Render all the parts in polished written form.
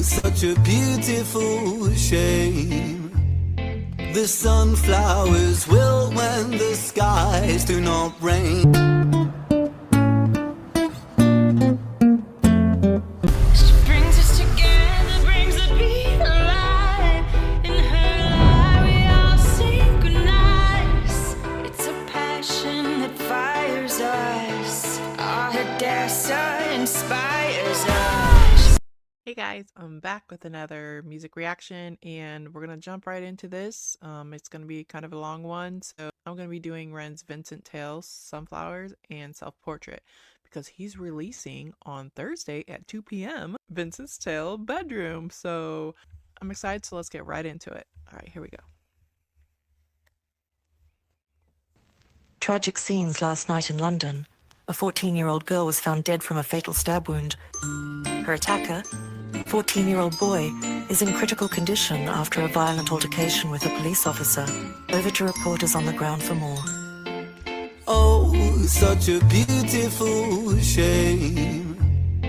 such a beautiful shame. The sunflowers wilt when the skies do not rain. Hey guys, I'm back with another music reaction and we're gonna jump right into this. It's gonna be kind of a long one, so I'm gonna be doing Ren's Vincent Tales, Sunflowers, and Self-Portrait because he's releasing on Thursday at 2 p.m. Vincent's Tale Bedroom. So I'm excited, so let's get right into it. Alright, here we go. Tragic scenes last night in London. A 14-year-old girl was found dead from a fatal stab wound. Her attacker, 14-year-old boy, is in critical condition after a violent altercation with a police officer. Over to reporters on the ground for more. Oh, such a beautiful shame.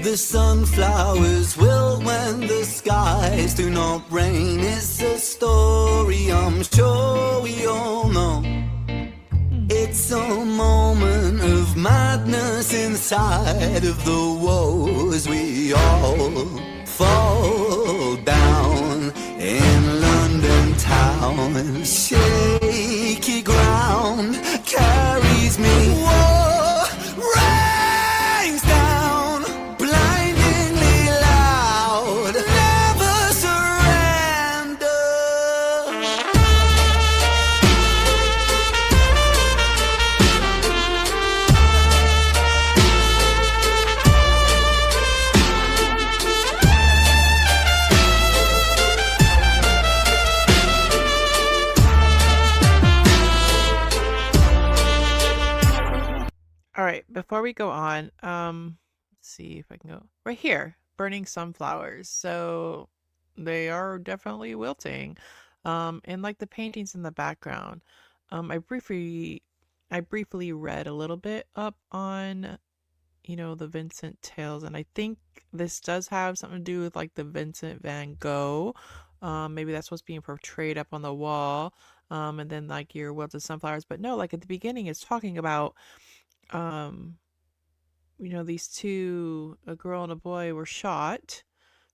The sunflowers wilt when the skies do not rain. It's a story I'm sure we all know. It's a moment of madness inside of the woes. We all fall down in London town. Shaky ground carries me. Whoa, rains down, blindingly loud. Never surrender. All right, before we go on, let's see if I can go right here. Burning sunflowers. So they are definitely wilting. And like the paintings in the background. I briefly read a little bit up on, the Vincent Tales, and I think this does have something to do with like the Vincent van Gogh. Maybe that's what's being portrayed up on the wall. And then like your wilted sunflowers. But no, like at the beginning it's talking about these two, a girl and a boy, were shot.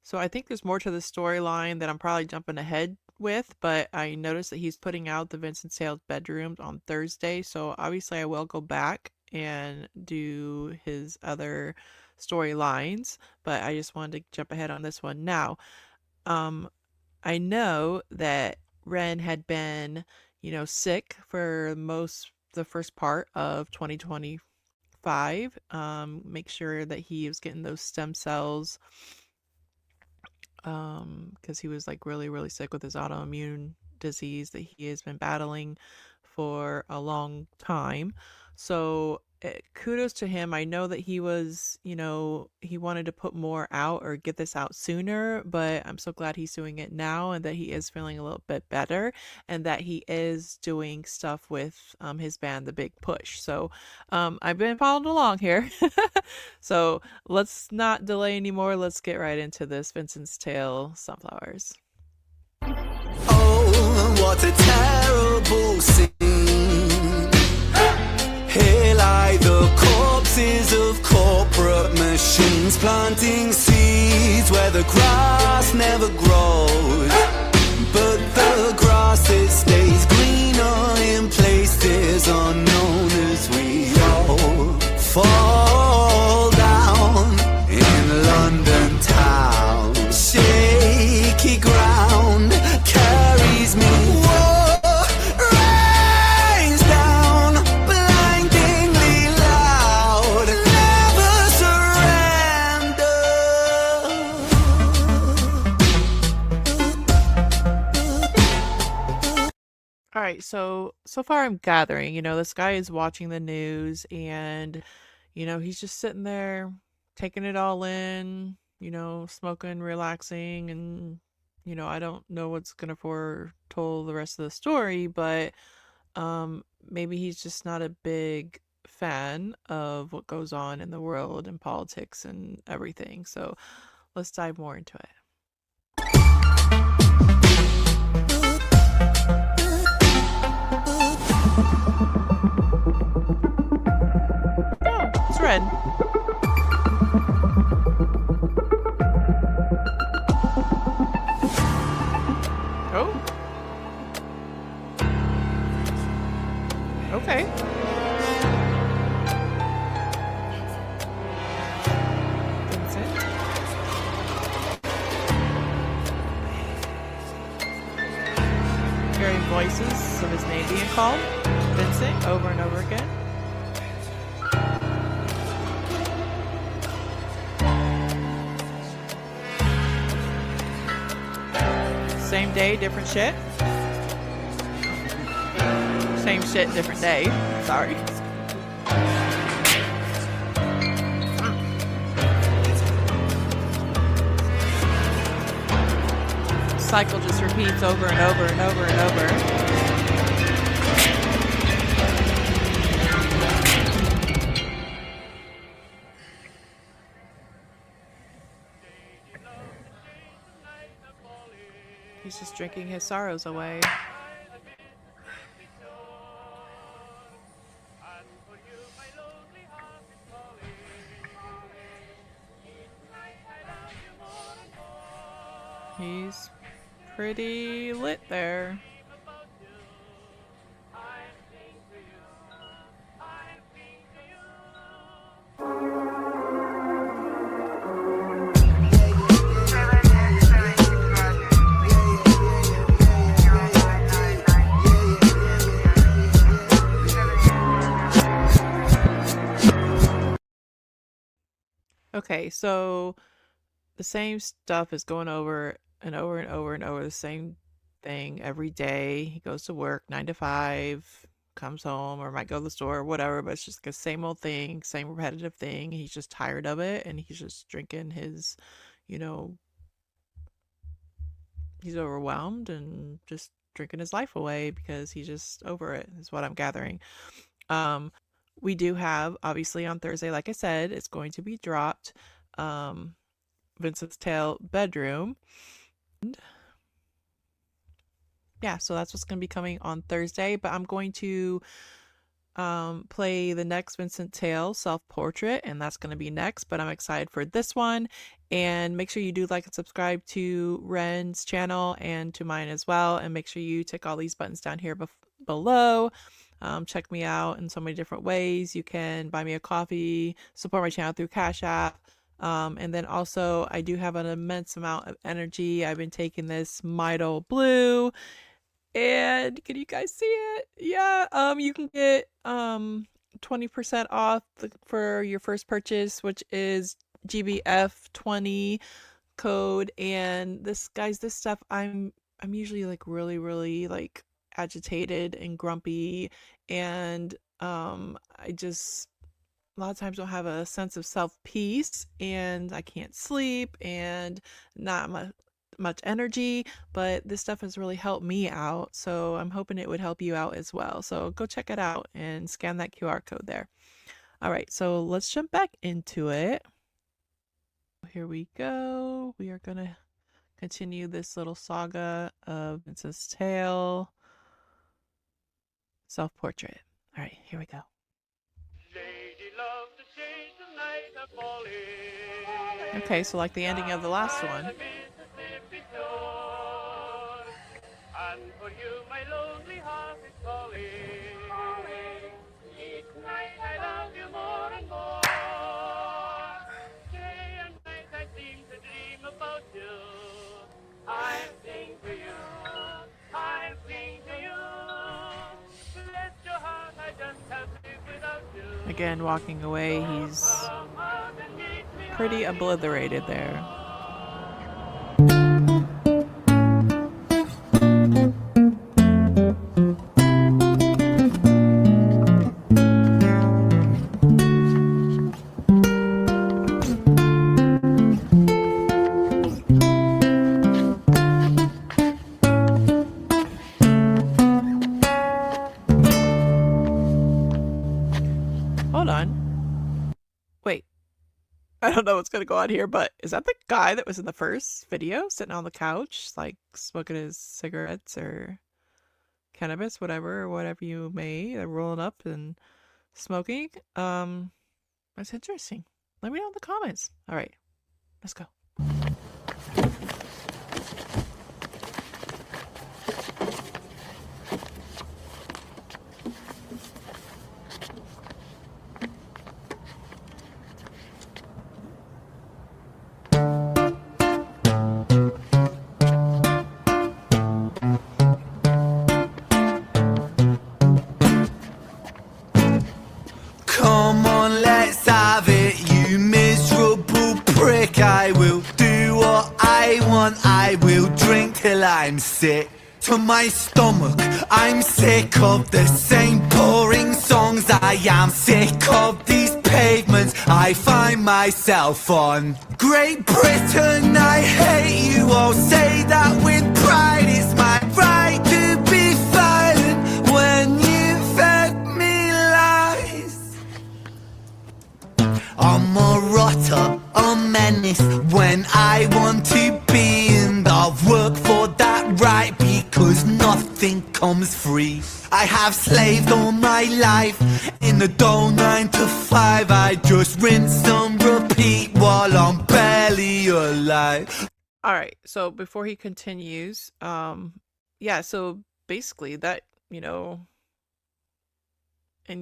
So I think there's more to the storyline that I'm probably jumping ahead with, but I noticed that he's putting out the Vincent Tales bedrooms on Thursday, so obviously I will go back and do his other storylines, but I just wanted to jump ahead on this one. Now, I know that Ren had been, sick for the first part of 2025. Make sure that he was getting those stem cells because he was like really, really sick with his autoimmune disease that he has been battling for a long time. So kudos to him. I know that he was, he wanted to put more out or get this out sooner, but I'm so glad he's doing it now and that he is feeling a little bit better and that he is doing stuff with his band, The Big Push. So I've been following along here. So let's not delay anymore. Let's get right into this Vincent's Tale, Sunflowers. Oh, what a terrible scene. Here lie the corpses of corporate machines, planting seeds where the grass never grows. But the grass, it stays greener in places unknown as we all fall down in London town. Shaky ground carries me. Whoa, rains down, blindingly loud. Never surrender. All right, so far I'm gathering, this guy is watching the news and, he's just sitting there taking it all in, smoking, relaxing, and, I don't know what's gonna foretell the rest of the story, but maybe he's just not a big fan of what goes on in the world and politics and everything. So let's dive more into it. Oh, it's Ren. Oh. Okay. Vincent. Hearing voices of his name being called. Vincent over and over again. Same day, different shit. Same shit, different day. Sorry. Cycle just repeats over and over and over and over. He's just drinking his sorrows away. He's pretty lit there. Okay, so the same stuff is going over and over and over and over, the same thing every day. He goes to work 9 to 5, comes home, or might go to the store or whatever, but it's just the same old thing, same repetitive thing. He's just tired of it, and he's just drinking his, you know, he's overwhelmed and just drinking his life away because he's just over it, is what I'm gathering. We do have, obviously, on Thursday, like I said, it's going to be dropped. Vincent's Tale Bedroom. And yeah, so that's what's going to be coming on Thursday, but I'm going to play the next Vincent Tale self-portrait, and that's going to be next, but I'm excited for this one. And make sure you do like and subscribe to Ren's channel and to mine as well, and make sure you tick all these buttons down here below. Check me out in so many different ways. You can buy me a coffee, support my channel through Cash App. And then also I do have an immense amount of energy. I've been taking this Midol Blue, and can you guys see it? Yeah. You can get 20% off for your first purchase, which is GBF20 code. And this stuff, I'm usually like really like agitated and grumpy, and I just a lot of times don't have a sense of self-peace, and I can't sleep and not much energy, but this stuff has really helped me out, so I'm hoping it would help you out as well. So go check it out and scan that QR code there. All right, so let's jump back into it. Here we go. We are gonna continue this little saga of Vincent's Tale self-portrait. All right, here we go. Okay, so like the ending of the last one. And for you my lonely heart is calling. Each night I love you more and more. Day and night I seem to dream about you. I sing to you, I sing to you. Bless your heart, I just can't live without you. Again, walking away, he's pretty obliterated there. Hold on. Wait. I don't know what's going to go on here, but is that the guy that was in the first video sitting on the couch, like smoking his cigarettes? Or cannabis, whatever you may, rolling up and smoking. That's interesting. Let me know in the comments. All right, let's go. Come on, let's have it, you miserable prick. I will do what I want, I will drink till I'm sick to my stomach. I'm sick of the same boring songs. I am sick of these pavements I find myself on. Great Britain, I hate you. I'll say that with pride. It's my right to be violent when you fed me lies. I'm a rotter, a menace when I want to be, and I'll work for that right because nothing comes free. I have slaved all my life in the dull 9 to 5. I just rinse and repeat while I'm barely alive. All right, so before he continues, yeah, so basically that, and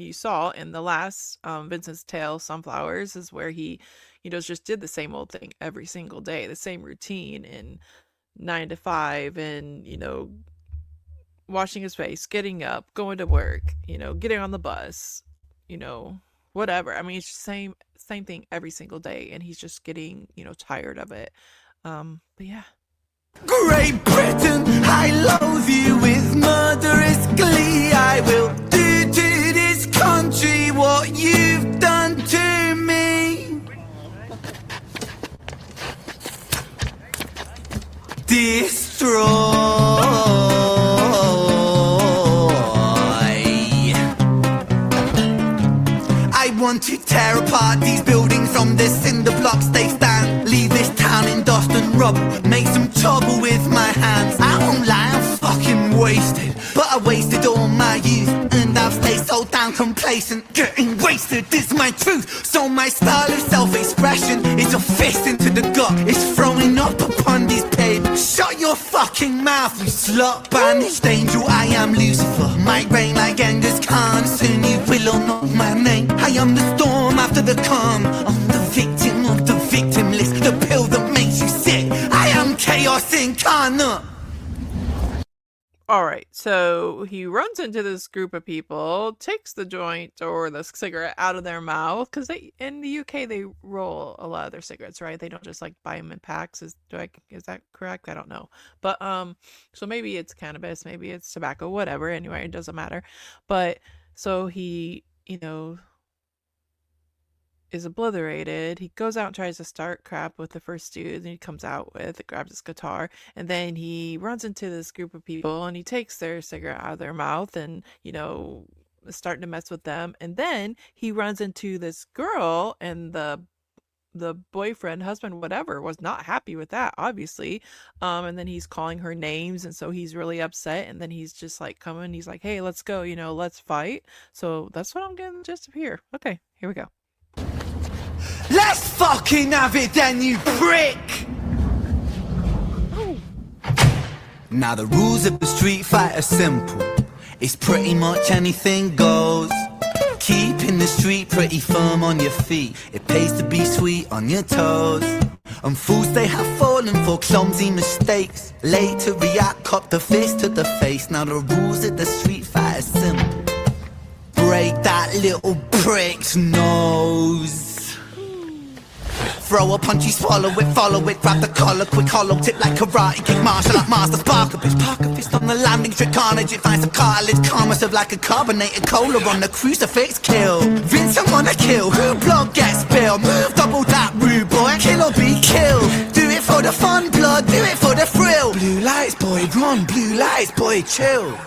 you saw in the last Vincent's Tale, Sunflowers, is where he, just did the same old thing every single day, the same routine in 9 to 5, and, washing his face, getting up, going to work, getting on the bus, whatever. I mean, it's the same thing every single day, and he's just getting, tired of it. But yeah. Great Britain, I loathe you with murderous glee. I will do to this country what you've done to me. Destroy. I want to tear apart these buildings from the cinder blocks they stand. Leave this town in dust and rubble, make some trouble with my hands. I won't lie, I'm fucking wasted, but I wasted all my youth, and I've stayed so damn complacent. Getting wasted is my truth, so my style of self-expression is a fist into the gut. It's throwing up upon these pavements. Shut your fucking mouth, you slut. Banished angel, I am Lucifer. Might reign like Genghis Khan, soon you will all know my name. I am the storm after the calm. I'm the victim of the victim list, the pill that makes you sick. I am chaos incarnate. All right, so he runs into this group of people, takes the joint or the cigarette out of their mouth, because in the UK they roll a lot of their cigarettes, right? They don't just like buy them in packs. Is that correct? I don't know, but so maybe it's cannabis, maybe it's tobacco, whatever. Anyway, it doesn't matter. But so he, is obliterated. He goes out and tries to start crap with the first dude, and he comes out with it, grabs his guitar, and then he runs into this group of people and he takes their cigarette out of their mouth and is starting to mess with them. And then he runs into this girl, and the boyfriend, husband, whatever, was not happy with that, obviously. And then he's calling her names, and so he's really upset, and then he's just like coming, he's like, hey, let's go, let's fight. So that's what I'm getting just here. Okay, here we go. Let's fucking have it then, you prick! Now the rules of the street fight are simple. It's pretty much anything goes. Keeping the street pretty firm on your feet. It pays to be sweet on your toes. And fools they have fallen for clumsy mistakes. Late to react, cop the fist to the face. Now the rules of the street fight are simple. Break that little prick's nose. Throw a punch, you swallow it, follow it, grab the collar, quick hollow tip like karate kick, martial art master, spark a bitch, park a fist on the landing strip, carnage, it finds a cartilage, karma serve like a carbonated cola on the crucifix, kill. Vincent wanna kill, who blood gets spilled, move double that rude boy, kill or be killed. Do it for the fun, blood, do it for the thrill. Blue lights, boy, run, blue lights, boy, chill.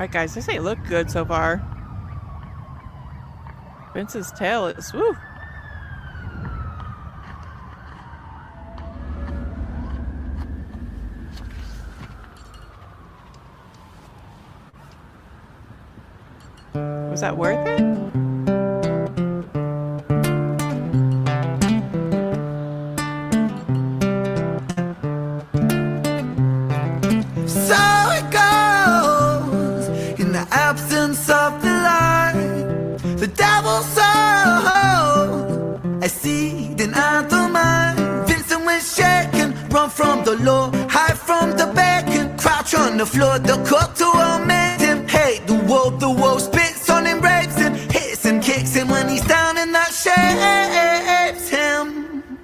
Alright, guys, this ain't look good so far. Vince's tail is, woo! Was that worth it? So it goes in the absence of the light. The devil's soul, a seed in the mind. Vincent was shaken, run from the law, hide from the bacon, crouch on the floor. The court to omit him, hate the wolf spits on him, rapes him, hits him, kicks him when he's down, and that shapes him.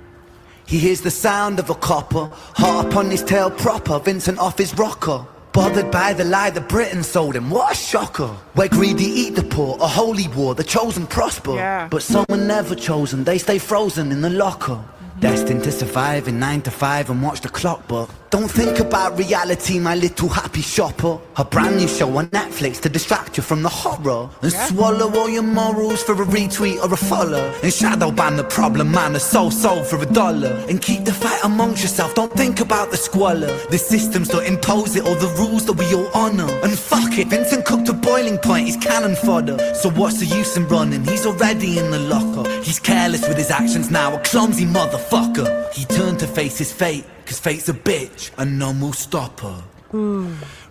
He hears the sound of a copper, heart upon his tail proper, Vincent off his rocker. Bothered by the lie that Britain sold him, what a shocker. Where greedy eat the poor, a holy war, the chosen prosper. Yeah. But some are never chosen, they stay frozen in the locker. Destined to survive in 9 to 5 and watch the clock, but don't think about reality, my little happy shopper. A brand new show on Netflix to distract you from the horror. And swallow all your morals for a retweet or a follow. And shadow ban the problem man, a soul for $1. And keep the fight amongst yourself, don't think about the squalor. The systems don't impose it or the rules that we all honour. And fuck it, Vincent cooked to boiling point, he's cannon fodder. So what's the use in running, he's already in the locker. He's careless with his actions now, a clumsy motherfucker. He turned to face his fate, cause fate's a bitch, and none will stop her.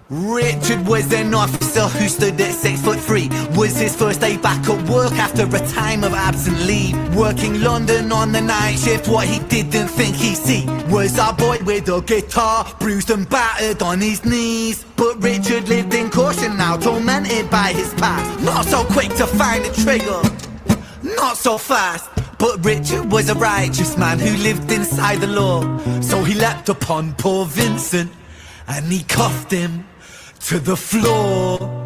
Richard was an officer who stood at 6'3". Was his first day back at work after a time of absent leave. Working London on the night shift, what he didn't think he'd see was our boy with a guitar, bruised and battered on his knees. But Richard lived in caution now, tormented by his past. Not so quick to find the trigger, not so fast. But Richard was a righteous man who lived inside the law. So he leapt upon poor Vincent and he cuffed him to the floor.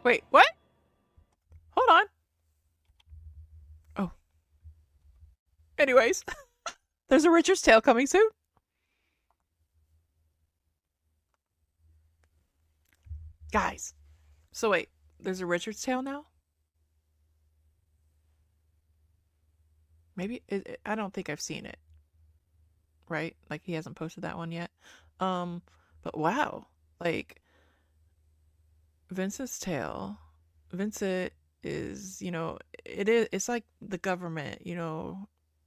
Wait, what? Hold on. Oh. Anyways, there's a Richard's Tale coming soon. Guys, so wait, there's a Richard's Tale now? Maybe, I don't think I've seen it. Right? Like, he hasn't posted that one yet. But wow. Like, Vincent's Tale. Vincent is, it's like the government,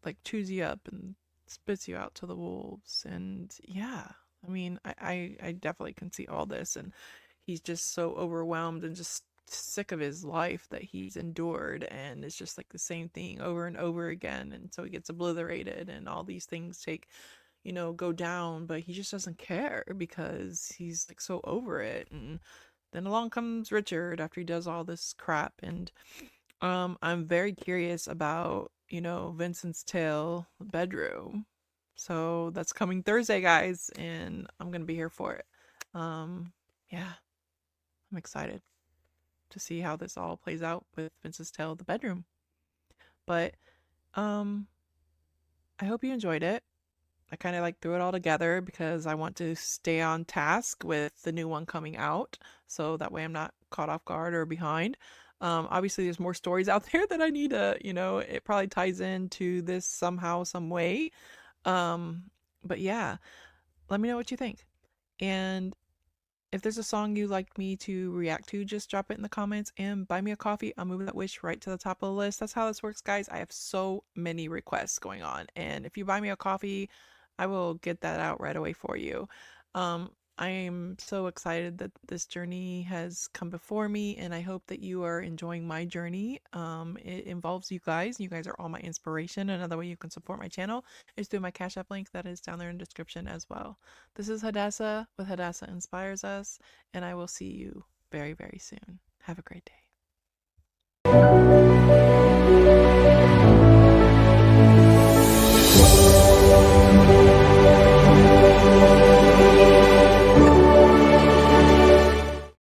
like chews you up and spits you out to the wolves. And yeah, I mean, I definitely can see all this. And he's just so overwhelmed and just sick of his life that he's endured. And it's just like the same thing over and over again. And so he gets obliterated and all these things go down, but he just doesn't care because he's like so over it. And then along comes Richard after he does all this crap, and I'm very curious about, Vincent's Tale bedroom. So that's coming Thursday, guys, and I'm gonna be here for it. Yeah, I'm excited to see how this all plays out with Vincent's Tale, the bedroom. But I hope you enjoyed it. I kind of threw it all together because I want to stay on task with the new one coming out. So that way I'm not caught off guard or behind. Obviously there's more stories out there that I need to, it probably ties into this somehow, some way. But yeah, let me know what you think. And if there's a song you'd like me to react to, just drop it in the comments and buy me a coffee. I'll move that wish right to the top of the list. That's how this works, guys. I have so many requests going on. And if you buy me a coffee, I will get that out right away for you. I am so excited that this journey has come before me, and I hope that you are enjoying my journey. It involves you guys. You guys are all my inspiration. Another way you can support my channel is through my Cash App link that is down there in the description as well. This is Hadassah with Hadassah Inspires Us, and I will see you very, very soon. Have a great day.